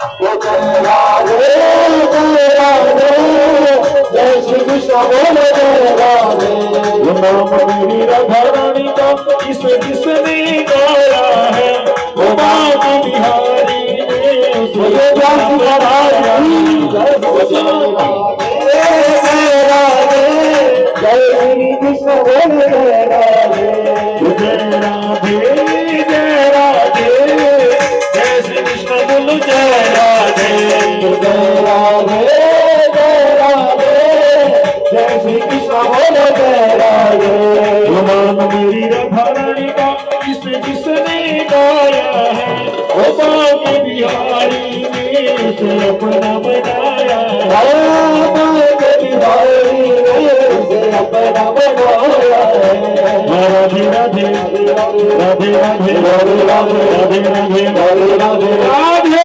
राधे राधे जय श्री कृष्ण बोले जय राधे। वो नाम मेरी राधा रानी का इसे किसने गाया है, वो बात बिहारी ने उसे जान कराया। जय राधे जय श्री कृष्ण बोले जय राधे। जय राधे जय राधे जय श्री कृष्ण बोलो जय राधे। जय राधे जय राधे जय श्री कृष्ण बोलो जय राधे। नाम मेरी राधा रानी का इसे जिसने गाया है, वो बाग बिहारी ने उसे अपना बनाया। बाग बिहारी ने उसे अपना बनाया। राधे राधे राधे राधे राधे राधे राधे राधे राधे राधे।